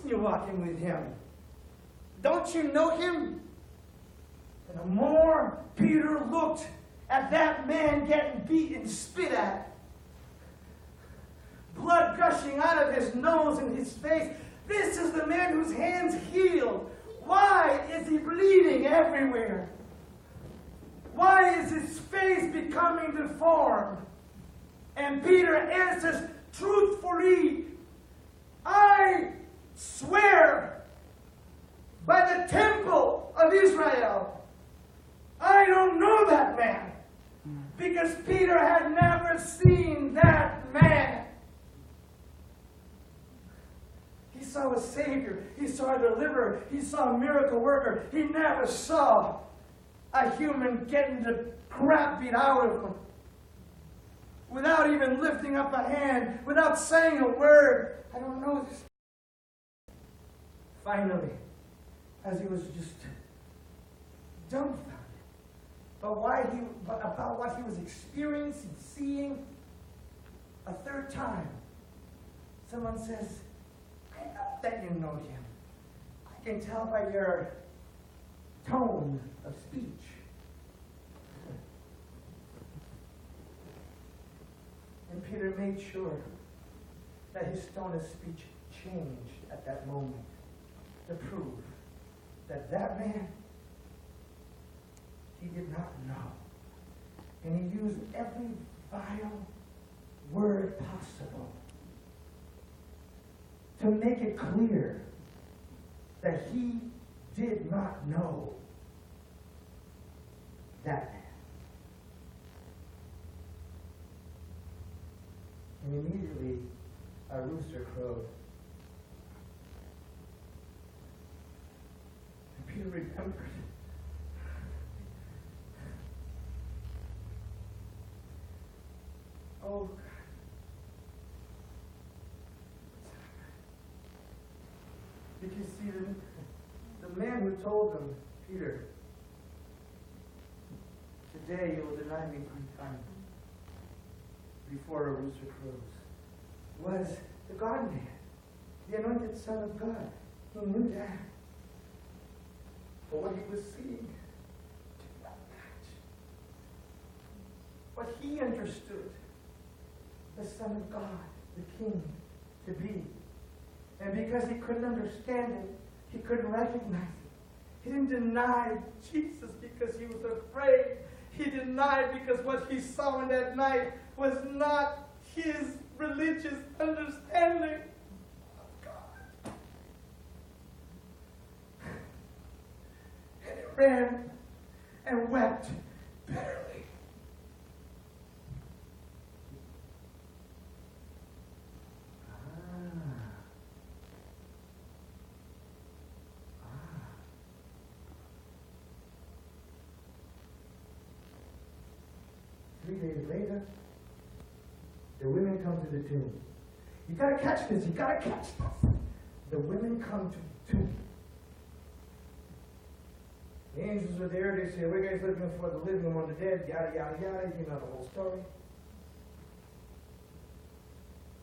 seen you walking with him. Don't you know him? And the more Peter looked at that man getting beat and spit at, blood gushing out of his nose and his face. This is the man whose hands healed. Why is he bleeding everywhere? Why is his face becoming deformed? And Peter answers truthfully, I swear by the temple of Israel, I don't know that man. Because Peter had never seen that man. He saw a Savior. He saw a deliverer. He saw a miracle worker. He never saw a human getting the crap beat out of him without even lifting up a hand, without saying a word. I don't know this. Finally, as he was just dumbfounded about what he was experiencing, seeing, a third time, someone says, I know that you know him. I can tell by your tone of speech. And Peter made sure that his tone of speech changed at that moment to prove that that man, he did not know. And he used every vile word possible to make it clear that he did not know that man. And immediately a rooster crowed. And Peter remembered. Oh, God. Did you see the man who told them, Peter, today you will deny me 3 times before a rooster crows, was the God-man, the anointed Son of God. He knew that. But what he was seeing did not match what he understood the Son of God, the King, to be. And because he couldn't understand it, he couldn't recognize it. He didn't deny Jesus because he was afraid. He denied because what he saw in that night was not his religious understanding of God. And he ran and wept bitterly. Days later, the women come to the tomb. You gotta catch this, you gotta catch this. The women come to the tomb. The angels are there, they say, we're guys looking for the living among the dead, yada, yada, yada, you know the whole story.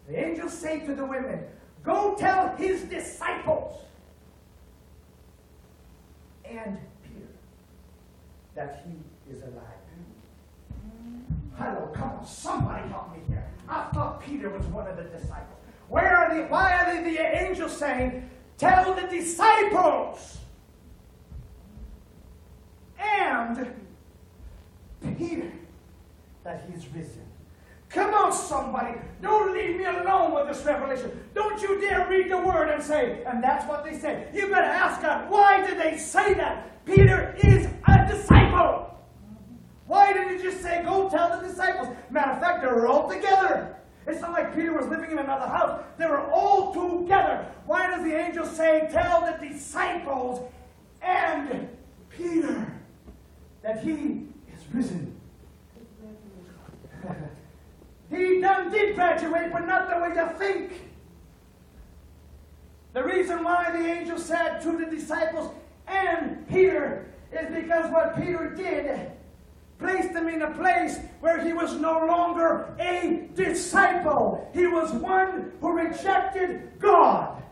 The angels say to the women, go tell his disciples and Peter that he is alive. Hello, come on, somebody help me here. I thought Peter was one of the disciples. Why are the angels saying, tell the disciples and Peter that he's risen? Come on, somebody. Don't leave me alone with this revelation. Don't you dare read the word and say, and that's what they said. You better ask God, why did they say that? Peter is a disciple. Why didn't he just say, go tell the disciples? Matter of fact, they were all together. It's not like Peter was living in another house. They were all together. Why does the angel say, tell the disciples and Peter that he is risen? He did graduate, but not the way you think. The reason why the angel said to the disciples and Peter is because what Peter did placed him in a place where he was no longer a disciple. He was one who rejected God.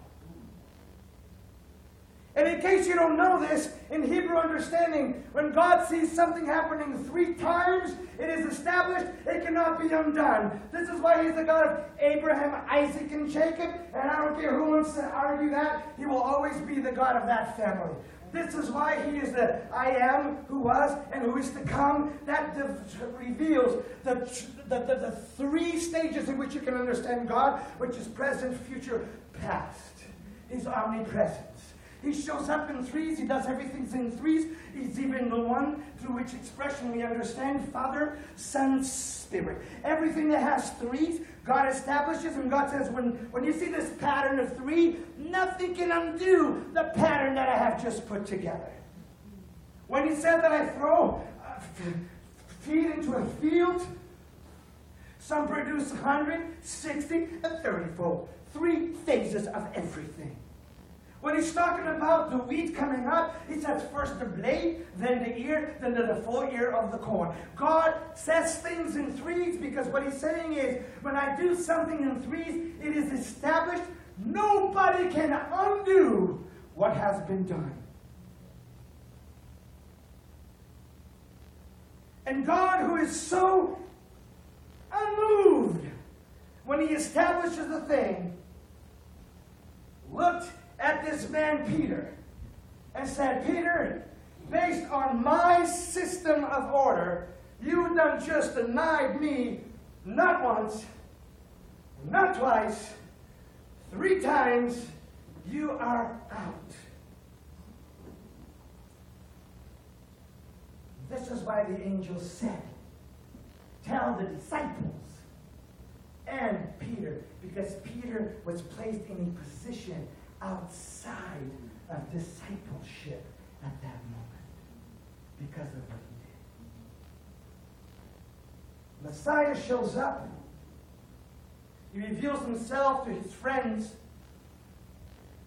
And in case you don't know this, in Hebrew understanding, when God sees something happening 3 times, it is established, it cannot be undone. This is why He's the God of Abraham, Isaac, and Jacob. And I don't care who wants to argue that, He will always be the God of that family. This is why He is the I am, who was, and who is to come. That reveals the 3 stages in which you can understand God, which is present, future, past. His omnipresence. He shows up in 3s. He does everything in 3s. He's even the one through which expression we understand Father, Son, Spirit. Everything that has 3s, God establishes, and God says, when you see this pattern of 3, nothing can undo the pattern that I have just put together. When He said that I throw feed into a field, some produce 100, 60, and 30-fold. 3 phases of everything. When He's talking about the wheat coming up, He says first the blade, then the ear, then the full ear of the corn. God says things in 3s because what He's saying is, when I do something in 3s, it is established. Nobody can undo what has been done. And God, who is so unmoved when He establishes a thing, looked at this man Peter and said, Peter, based on my system of order, you done just denied me not once, not twice, 3 times. You are out. This is why the angel said, tell the disciples and Peter, because Peter was placed in a position outside of discipleship at that moment because of what he did. Messiah shows up. He reveals Himself to His friends,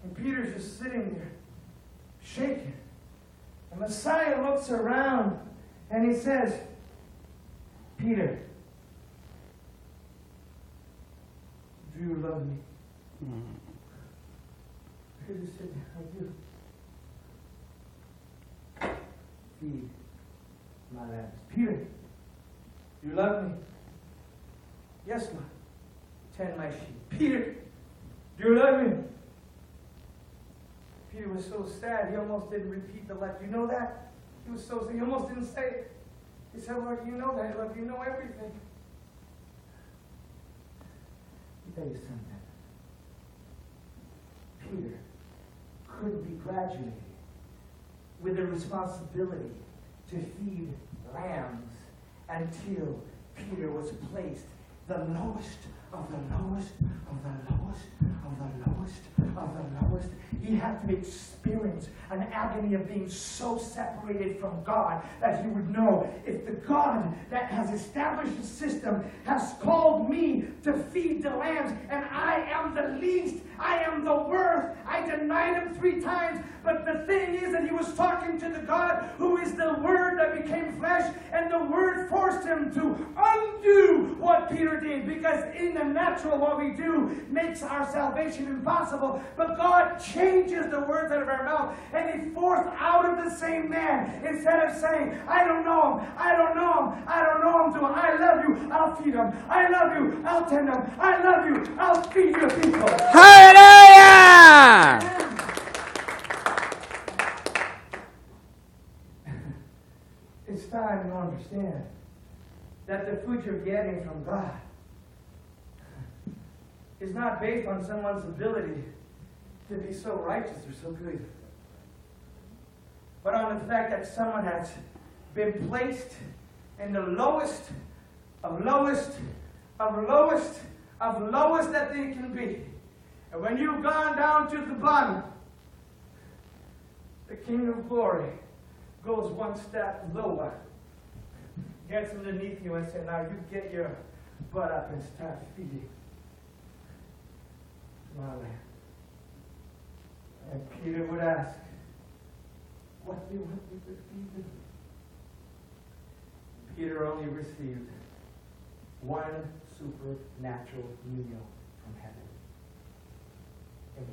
and Peter's just sitting there shaking. And Messiah looks around and He says, Peter, do you love me? Peter said, I do. Feed my lambs. Peter, do you love me? Yes, Lord. Tend my sheep. Peter, do you love me? Peter was so sad, he almost didn't repeat the line. You know that? He was so sad, he almost didn't say it. He said, Lord, you know that. Lord, you know everything. Let me tell you something. Peter couldn't be graduated with the responsibility to feed lambs until Peter was placed the lowest of the lowest of the lowest of the lowest of the lowest. He had to experience an agony of being so separated from God that he would know, if the God that has established the system has called me to feed the lambs, and I am the least, I am the worst, I denied Him 3 times, but the thing is that he was talking to the God who is the Word that became flesh, and the Word forced him to undo what Peter did, because in the natural what we do makes our salvation impossible, but God changes the words out of our mouth, and He forced out of the same man, instead of saying, I don't know him, I don't know him, I don't know him, to I love you, I'll feed him, I love you, I'll tend him, I love you, I'll feed your people. Hallelujah! It's time to understand that the food you're getting from God is not based on someone's ability to be so righteous or so good, but on the fact that someone has been placed in the lowest of lowest of lowest of lowest that they can be. And when you've gone down to the bottom, the King of Glory goes one step lower, gets underneath you and says, now you get your butt up and start feeding my lamb. And Peter would ask, what do you want me to feed them? Peter only received one supernatural meal from heaven.